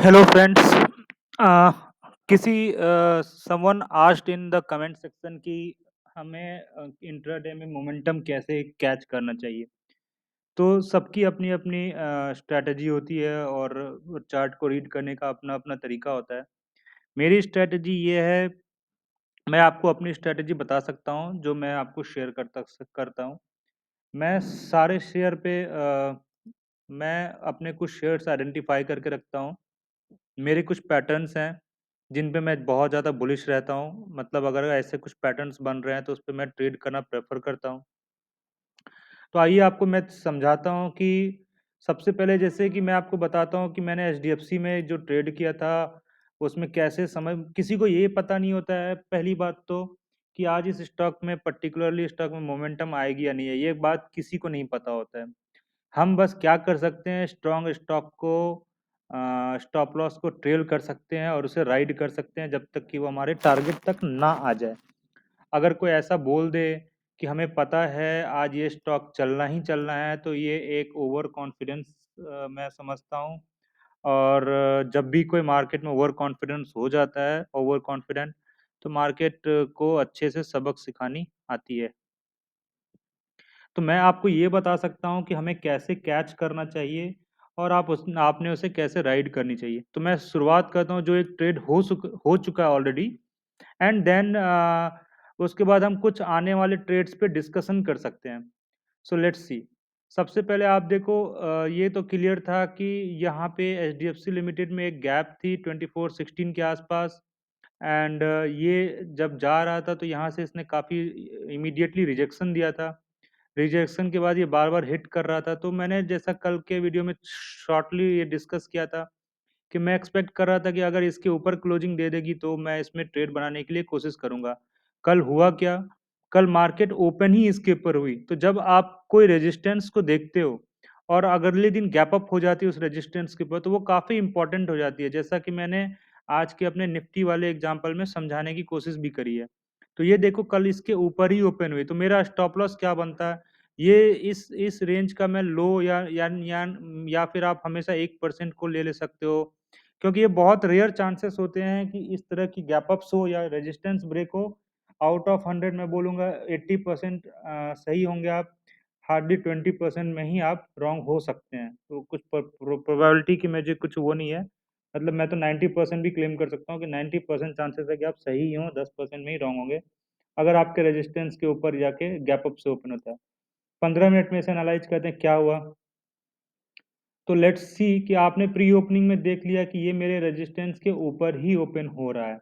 Hello friends. uh, किसी someone asked in the comment section कि हमें इंट्राडे में मोमेंटम कैसे कैच करना चाहिए। तो सबकी अपनी अपनी स्ट्रैटेजी होती है और चार्ट को रीड करने का अपना अपना तरीका होता है। मेरी स्ट्रैटेजी ये है, मैं आपको अपनी स्ट्रैटेजी बता सकता हूँ जो मैं आपको शेयर करता हूँ। मैं सारे शेयर पे मैं अपने कुछ शेयर्स आइडेंटिफाई करके रखता हूँ। मेरे कुछ पैटर्न्स हैं जिन पे मैं बहुत ज़्यादा बुलिश रहता हूँ, मतलब अगर ऐसे कुछ पैटर्न्स बन रहे हैं तो उस पे मैं ट्रेड करना प्रेफर करता हूँ। तो आइए आपको मैं समझाता हूँ कि सबसे पहले जैसे कि मैं आपको बताता हूँ कि मैंने एचडीएफसी में जो ट्रेड किया था उसमें कैसे समय किसी को ये पता नहीं होता है पहली बात तो कि आज इस स्टॉक में पर्टिकुलरली स्टॉक में मोमेंटम आएगी या नहीं है, ये बात किसी को नहीं पता होता है। हम बस क्या कर सकते हैं, स्ट्रॉन्ग स्टॉक को स्टॉप लॉस को ट्रेल कर सकते हैं और उसे राइड कर सकते हैं जब तक कि वो हमारे टारगेट तक ना आ जाए। अगर कोई ऐसा बोल दे कि हमें पता है आज ये स्टॉक चलना ही चलना है, तो ये एक ओवर कॉन्फिडेंस मैं समझता हूँ। और जब भी कोई मार्केट में ओवर कॉन्फिडेंस हो जाता है, ओवर कॉन्फिडेंट, तो मार्केट को अच्छे से सबक सिखानी आती है। तो मैं आपको ये बता सकता हूँ कि हमें कैसे कैच करना चाहिए और आपने उसे कैसे राइड करनी चाहिए। तो मैं शुरुआत करता हूँ जो एक ट्रेड हो चुका है ऑलरेडी, एंड देन उसके बाद हम कुछ आने वाले ट्रेड्स पे डिस्कशन कर सकते हैं। So let's see. सबसे पहले आप देखो, ये तो क्लियर था कि यहाँ पे H D F C limited में एक गैप थी 2416 के आसपास। एंड ये जब जा रहा था तो यहाँ से इसने काफ़ी इमीडिएटली रिजेक्शन दिया था। रिजेक्शन के बाद ये बार बार हिट कर रहा था, तो मैंने जैसा कल के वीडियो में शॉर्टली ये डिस्कस किया था कि मैं एक्सपेक्ट कर रहा था कि अगर इसके ऊपर क्लोजिंग दे देगी तो मैं इसमें ट्रेड बनाने के लिए कोशिश करूंगा। कल हुआ क्या? कल मार्केट ओपन ही इसके ऊपर हुई। तो जब आप कोई रेजिस्टेंस को देखते हो और अगले दिन गैप अप हो जाती है उस रेजिस्टेंस के ऊपर, तो वो काफ़ी इंपॉर्टेंट हो जाती है, जैसा कि मैंने आज के अपने निफ्टी वाले एग्जाम्पल में समझाने की कोशिश भी करी है। तो ये देखो कल इसके ऊपर ही ओपन हुई, तो मेरा स्टॉप लॉस क्या बनता है? ये इस रेंज का मैं लो या फिर आप हमेशा 1% को ले सकते हो, क्योंकि ये बहुत रेयर चांसेस होते हैं कि इस तरह की गैप अप्स हो या रेजिस्टेंस ब्रेक हो। आउट ऑफ 100 मैं बोलूँगा 80% सही होंगे आप, हार्डली 20% में ही आप रॉन्ग हो सकते हैं। तो कुछ प्रोबेबिलिटी की मुझे कुछ वो नहीं है, मतलब मैं तो 90% भी क्लेम कर सकता हूँ कि 90% चांसेस है कि आप सही ही हों, 10% में ही रॉन्ग होंगे अगर आपके रेजिस्टेंस के ऊपर जाके गैप अप से ओपन होता है। 15 मिनट में इसे एनालाइज करते हैं क्या हुआ। तो लेट्स सी कि आपने प्री ओपनिंग में देख लिया कि ये मेरे रेजिस्टेंस के ऊपर ही ओपन हो रहा है।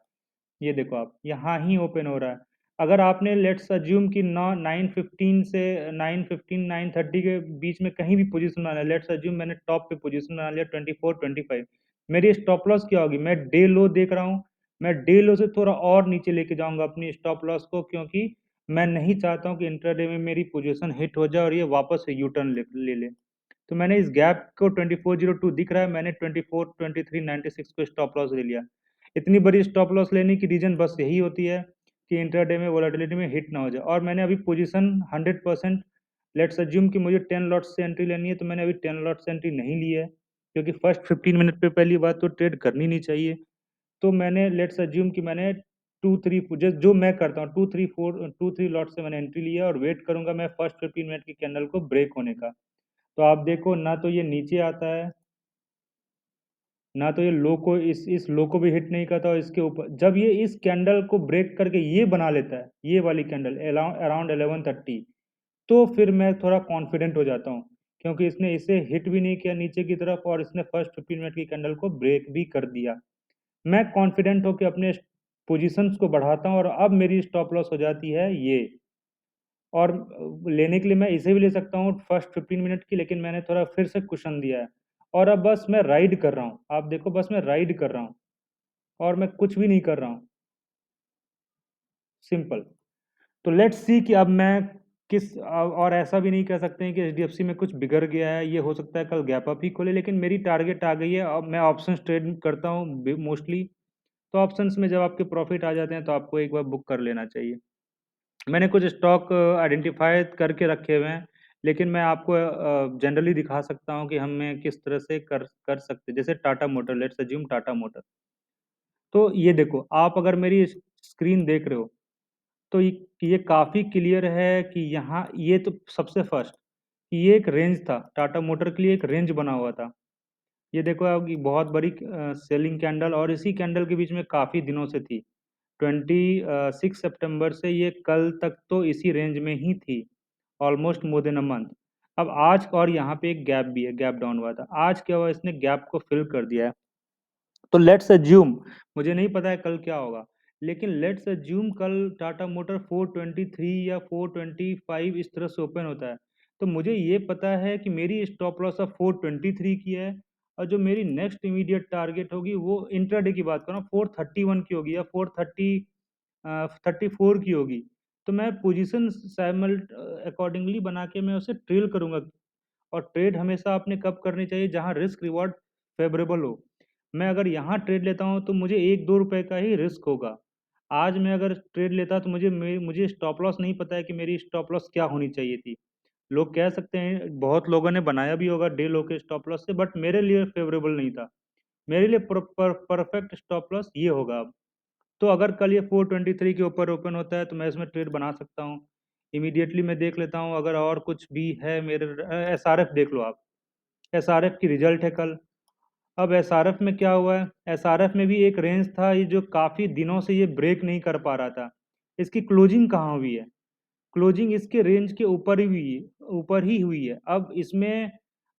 ये देखो आप यहाँ ही ओपन हो रहा है। अगर आपने लेट्स अज्यूम कि 9:15 से 9:15 9:30 के बीच में कहीं भी पोजीशन बना लिया, लेट्स अज्यूम मैंने टॉप पे पोजीशन बना लिया 24 25, मेरी स्टॉप लॉस क्या होगी? मैं डे लो देख रहा हूँ, मैं डे लो से थोड़ा और नीचे लेके जाऊंगा अपनी स्टॉप लॉस को, क्योंकि मैं नहीं चाहता हूँ कि इंट्राडे में मेरी पोजीशन हिट हो जाए और ये वापस से यू टर्न ले ले। तो मैंने इस गैप को 2402 दिख रहा है, मैंने 24 23 96 को स्टॉप लॉस ले लिया। इतनी बड़ी स्टॉप लॉस लेने की रीजन बस यही होती है कि इंटरडे में वोलेटिलिटी में हिट ना हो जाए। और मैंने अभी पोजीशन 100%, लेट्स अज्यूम कि मुझे 10 लॉट्स से एंट्री लेनी है, तो मैंने अभी 10 लॉट्स से एंट्री नहीं ली है, क्योंकि फर्स्ट 15 मिनट पे पहली बात तो ट्रेड करनी नहीं चाहिए। तो मैंने लेट्स अज्यूम कि मैंने 2 3 जो मैं करता हूँ 2 3 लॉट से मैंने एंट्री लिया और वेट करूंगा मैं फर्स्ट 15 मिनट की कैंडल को ब्रेक होने का। तो आप देखो ना तो ये नीचे आता है, ना तो ये लो को इस लो को भी हिट नहीं करता, और इसके ऊपर जब ये इस कैंडल को ब्रेक करके ये बना लेता है, ये वाली कैंडल अराउंड 11:30, तो फिर मैं थोड़ा कॉन्फिडेंट हो जाता हूँ, क्योंकि इसने इसे हिट भी नहीं किया नीचे की तरफ और इसने फर्स्ट 15 मिनट की कैंडल को ब्रेक भी कर दिया। मैं कॉन्फिडेंट होकर अपने पोजीशंस को बढ़ाता हूँ और अब मेरी स्टॉप लॉस हो जाती है ये। और लेने के लिए मैं इसे भी ले सकता हूँ फर्स्ट 15 मिनट की, लेकिन मैंने थोड़ा फिर से कुशन दिया है और अब बस मैं राइड कर रहा हूँ। आप देखो बस मैं राइड कर रहा हूँ और मैं कुछ भी नहीं कर रहा हूँ, सिंपल। तो लेट्स सी कि अब मैं और ऐसा भी नहीं कह सकते हैं कि एचडीएफसी में कुछ बिगड़ गया है, ये हो सकता है कल गैप अप ही खोले, लेकिन मेरी टारगेट आ गई है। अब मैं ऑप्शंस ट्रेड करता हूँ मोस्टली, तो ऑप्शंस में जब आपके प्रॉफिट आ जाते हैं तो आपको एक बार बुक कर लेना चाहिए। मैंने कुछ स्टॉक आइडेंटिफाई करके रखे हुए हैं, लेकिन मैं आपको जनरली दिखा सकता हूँ कि हमें किस तरह से कर कर सकते हैं। जैसे Tata motor, let's assume Tata motor. तो ये देखो, आप अगर मेरी स्क्रीन देख रहे हो, तो ये काफ़ी क्लियर है कि यहाँ ये तो सबसे फर्स्ट, ये एक रेंज था, टाटा मोटर के लिए एक रेंज बना हुआ था। ये देखो आप, ये बहुत बड़ी सेलिंग कैंडल, और इसी कैंडल के बीच में काफ़ी दिनों से थी। 26 सितंबर से ये कल तक तो इसी रेंज में ही थी, almost more than a month. अब आज और यहाँ पे एक गैप भी है, गैप डाउन हुआ था। आज क्या हुआ, इसने गैप को फिल कर दिया है। तो लेट्स अज्यूम, मुझे नहीं पता है कल क्या होगा, लेकिन लेट्स अज्यूम कल टाटा मोटर 423 या 425 इस तरह से ओपन होता है, तो मुझे ये पता है कि मेरी स्टॉप लॉस अब 423 की है, और जो मेरी नेक्स्ट इमीडिएट टारगेट होगी वो इंट्राडे की बात करूँ 431 की होगी, या 34 की होगी। तो मैं पोजीशन सैमल अकॉर्डिंगली बना के मैं उसे ट्रेल करूंगा। और ट्रेड हमेशा आपने कब करनी चाहिए, जहां रिस्क रिवॉर्ड फेवरेबल हो। मैं अगर यहाँ ट्रेड लेता हूँ तो मुझे 1-2 रुपए का ही रिस्क होगा। आज मैं अगर ट्रेड लेता तो मुझे स्टॉप लॉस नहीं पता है कि मेरी स्टॉप लॉस क्या होनी चाहिए थी। लोग कह सकते हैं, बहुत लोगों ने बनाया भी होगा डे लो के स्टॉप लॉस से, बट मेरे लिए फेवरेबल नहीं था। मेरे लिए परफेक्ट स्टॉप लॉस ये होगा अब। तो अगर कल ये 423 के ऊपर ओपन होता है तो मैं इसमें ट्रेड बना सकता हूँ। इमीडिएटली मैं देख लेता हूँ, अगर और कुछ भी है मेरे, एसआरएफ देख लो आप। एसआरएफ की रिजल्ट है कल। अब एसआरएफ में क्या हुआ है, एसआरएफ में भी एक रेंज था, ये जो काफ़ी दिनों से ये ब्रेक नहीं कर पा रहा था। इसकी क्लोजिंग कहाँ हुई है, क्लोजिंग इसके रेंज के ऊपर ही हुई है, ऊपर ही हुई है। अब इसमें,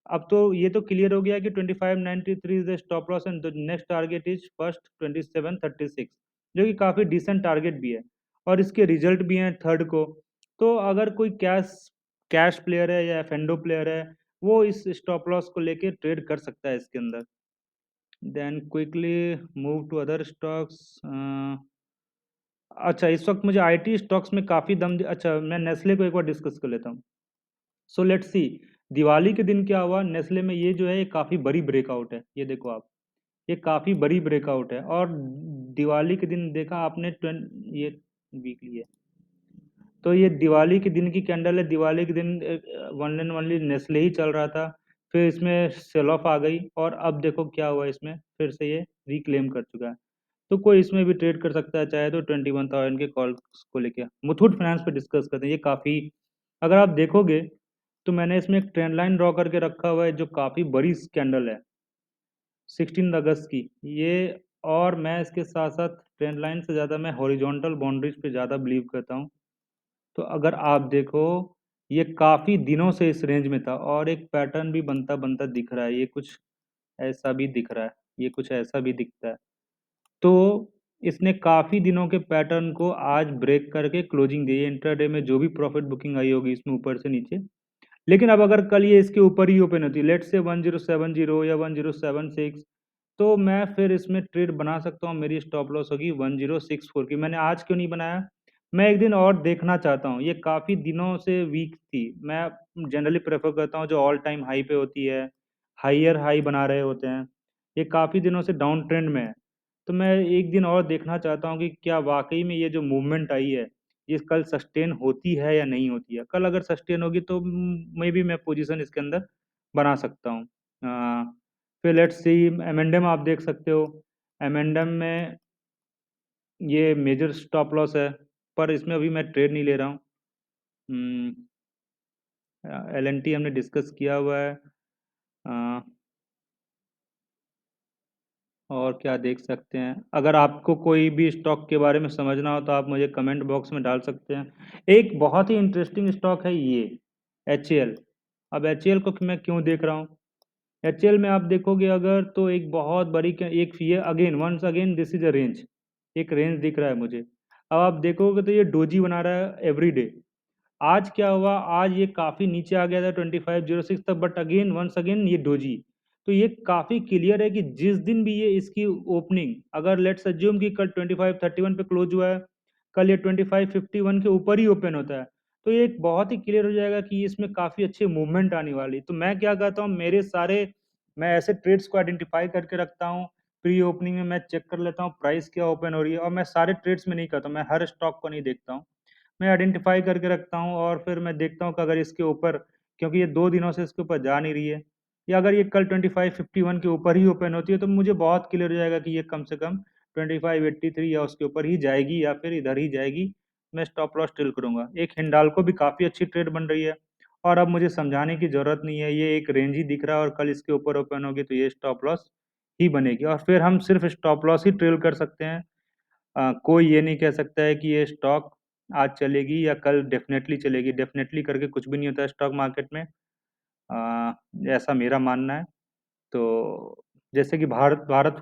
अब तो ये तो क्लियर हो गया कि 2593 is the stop loss and the next target is first 2736, जो कि काफ़ी डिसेंट टारगेट भी है। और इसके रिजल्ट भी हैं थर्ड को। तो अगर कोई कैश कैश प्लेयर है या एफेंडो प्लेयर है, वो इस स्टॉप लॉस को लेके ट्रेड कर सकता है इसके अंदर। Then quickly move to other stocks. अच्छा, इस वक्त मुझे आईटी स्टॉक्स में काफ़ी अच्छा, मैं नेस्ले को एक बार डिस्कस कर लेता हूँ। सो लेट्स सी, दिवाली के दिन क्या हुआ नेस्ले में, ये जो है ये काफ़ी बड़ी ब्रेकआउट है। ये देखो आप, ये काफ़ी बड़ी ब्रेकआउट है। और दिवाली के दिन देखा आपने, ये वीकली है, तो ये दिवाली के दिन की कैंडल है। दिवाली के दिन वन एंड ओनली नेस्ले ही चल रहा था, फिर इसमें सेल ऑफ आ गई, और अब देखो क्या हुआ, इसमें फिर से ये रिक्लेम कर चुका है। तो कोई इसमें भी ट्रेड कर सकता है, चाहे तो 21,000 के कॉल को लेके। मुथूट फाइनेंस पे डिस्कस करते हैं, ये काफ़ी, अगर आप देखोगे तो मैंने इसमें एक ट्रेंड लाइन ड्रॉ करके रखा हुआ है, जो काफ़ी बड़ी कैंडल है 16 अगस्त की ये। और मैं इसके साथ साथ ट्रेंड लाइन से ज़्यादा मैं हॉरिजॉन्टल बाउंड्रीज पे ज़्यादा बिलीव करता हूँ। तो अगर आप देखो, ये काफ़ी दिनों से इस रेंज में था, और एक पैटर्न भी बनता बनता दिख रहा है, ये कुछ ऐसा भी दिख रहा है, ये कुछ ऐसा भी दिखता है। तो इसने काफ़ी दिनों के पैटर्न को आज ब्रेक करके क्लोजिंग दी है। इंट्राडे में जो भी प्रॉफिट बुकिंग आई होगी इसमें ऊपर से नीचे, लेकिन अब अगर कल ये इसके ऊपर ही ओपन होती है, लेट से 1070 या 1076, तो मैं फिर इसमें ट्रेड बना सकता हूँ। मेरी स्टॉप लॉस होगी 1064 की। मैंने आज क्यों नहीं बनाया, मैं एक दिन और देखना चाहता हूँ। ये काफ़ी दिनों से वीक थी। मैं जनरली प्रेफर करता हूँ जो ऑल टाइम हाई पे होती है, हाइयर हाई बना रहे होते हैं। ये काफ़ी दिनों से डाउन ट्रेंड में है। तो मैं एक दिन और देखना चाहता हूँ कि क्या वाकई में ये जो मूवमेंट आई है, ये कल सस्टेन होती है या नहीं होती है। कल अगर सस्टेन होगी तो मे बी मैं पोजीशन इसके अंदर बना सकता हूँ। फिर लेट्स सी, एमेंडम आप देख सकते हो। एमेंडम में ये मेजर स्टॉप लॉस है, पर इसमें अभी मैं ट्रेड नहीं ले रहा हूँ। एल एन टी हमने डिस्कस किया हुआ है। अ, और क्या देख सकते हैं, अगर आपको कोई भी स्टॉक के बारे में समझना हो तो आप मुझे कमेंट बॉक्स में डाल सकते हैं। एक बहुत ही इंटरेस्टिंग स्टॉक है ये, एच ए एल। अब एच ए एल को मैं क्यों देख रहा हूँ, एच ए एल में आप देखोगे अगर, तो एक बहुत बड़ी एक ये again once again this is a range, एक रेंज दिख रहा है मुझे। अब आप देखोगे तो ये डोजी बना रहा है एवरी डे। आज क्या हुआ, आज ये काफ़ी नीचे आ गया था 2506 तक, बट अगेन वंस अगेन ये डोजी। तो ये काफ़ी क्लियर है कि जिस दिन भी ये इसकी ओपनिंग, अगर लेट्स अज्यूम कि कल 2531 पे क्लोज हुआ है, कल ये 2551 के ऊपर ही ओपन होता है, तो ये एक बहुत ही क्लियर हो जाएगा कि इसमें काफ़ी अच्छी मूवमेंट आने वाली। तो मैं क्या कहता हूँ, मेरे सारे, मैं ऐसे ट्रेड्स को आइडेंटिफाई करके रखता हूँ। प्री ओपनिंग में मैं चेक कर लेता हूँ प्राइस क्या ओपन हो रही है, और मैं सारे ट्रेड्स में नहीं करता हूँ, मैं हर स्टॉक को नहीं देखता हूँ। मैं आइडेंटिफाई करके रखता हूँ, और फिर मैं देखता हूँ कि अगर इसके ऊपर क्योंकि ये 2 दिनों से इसके ऊपर जा नहीं रही है। या अगर ये कल 2551 के ऊपर ही ओपन होती है तो मुझे बहुत क्लियर हो जाएगा कि ये कम से कम 2583 या उसके ऊपर ही जाएगी या फिर इधर ही जाएगी। मैं स्टॉप लॉस टिल करूंगा। एक हिंडाल्को भी काफ़ी अच्छी ट्रेड बन रही है और अब मुझे समझाने की ज़रूरत नहीं है, ये एक रेंज ही दिख रहा है और कल इसके ऊपर ओपन होगी तो ये स्टॉप लॉस ही बनेगी और फिर हम सिर्फ स्टॉप लॉस ही ट्रेल कर सकते हैं। कोई ये नहीं कह सकता है कि ये स्टॉक आज चलेगी या कल डेफिनेटली चलेगी। डेफिनेटली करके कुछ भी नहीं होता है स्टॉक मार्केट में। अ, ऐसा मेरा मानना है। तो जैसे कि भारत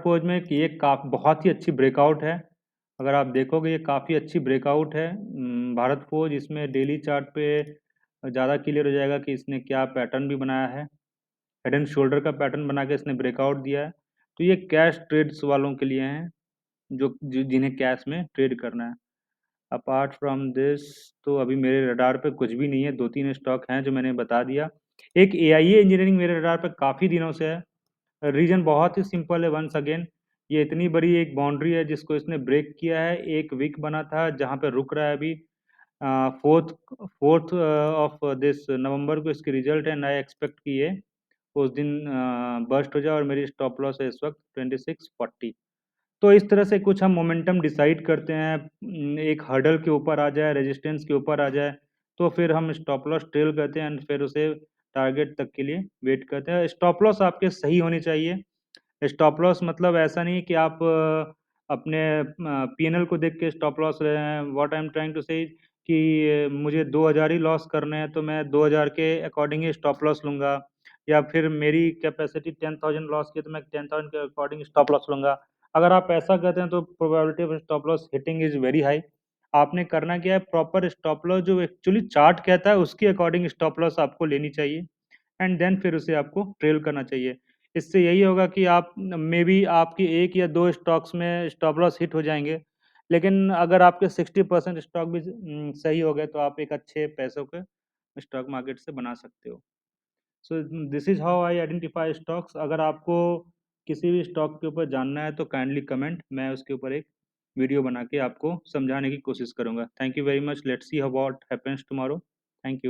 फौज में कि ये बहुत ही अच्छी ब्रेकआउट है। अगर आप देखोगे ये काफ़ी अच्छी ब्रेकआउट है। भारत फौज इसमें डेली चार्ट पे ज़्यादा क्लियर हो जाएगा कि इसने क्या पैटर्न भी बनाया है। हेड एंड शोल्डर का पैटर्न बना के इसने ब्रेकआउट दिया है। तो ये कैश ट्रेड्स वालों के लिए हैं जिन्हें कैश में ट्रेड करना है। अपार्ट फ्रॉम दिस तो अभी मेरे रडार पे कुछ भी नहीं है। 2-3 स्टॉक हैं जो मैंने बता दिया। एक एआईए इंजीनियरिंग मेरे रडार पे काफ़ी दिनों से है। रीजन बहुत ही सिंपल है। वंस अगेन ये इतनी बड़ी एक बाउंड्री है जिसको इसने ब्रेक किया है। एक वीक बना था जहाँ पे रुक रहा है अभी। Fourth fourth of this November को इसकी रिजल्ट है एंड आई एक्सपेक्ट कि ये उस दिन बर्स्ट हो जाए और मेरी स्टॉप लॉस है इस वक्त 2640। तो इस तरह से कुछ हम मोमेंटम डिसाइड करते हैं। एक हर्डल के ऊपर आ जाए, रेजिस्टेंस के ऊपर आ जाए तो फिर हम स्टॉप लॉस ट्रेल करते हैं एंड फिर उसे टारगेट तक के लिए वेट करते हैं। स्टॉप लॉस आपके सही होनी चाहिए। स्टॉप लॉस मतलब ऐसा नहीं कि आप अपने पीएनएल को देख के स्टॉप लॉस ले रहे हैं। What I am trying to say कि मुझे 2000 ही लॉस करने हैं तो मैं 2000 के अकॉर्डिंग ही स्टॉप लॉस लूंगा। या फिर मेरी कैपेसिटी 10,000 लॉस की तो मैं 10,000 के अकॉर्डिंग स्टॉप लॉस लूंगा। अगर आप ऐसा करते हैं तो probability of stop loss hitting is very high. आपने करना क्या है, प्रॉपर स्टॉप लॉस जो एक्चुअली चार्ट कहता है उसके अकॉर्डिंग स्टॉप लॉस आपको लेनी चाहिए एंड देन फिर उसे आपको ट्रेल करना चाहिए। इससे यही होगा कि आप मे बी आपकी एक या दो स्टॉक्स में स्टॉप लॉस हिट हो जाएंगे, लेकिन अगर आपके 60% स्टॉक भी सही हो गए तो आप एक अच्छे पैसों के स्टॉक मार्केट से बना सकते हो। So this is how I identify stocks. अगर आपको किसी भी स्टॉक के ऊपर जानना है तो काइंडली कमेंट, मैं उसके ऊपर एक वीडियो बना के आपको समझाने की कोशिश करूंगा। Thank you very much. Let's see how what happens tomorrow. Thank you.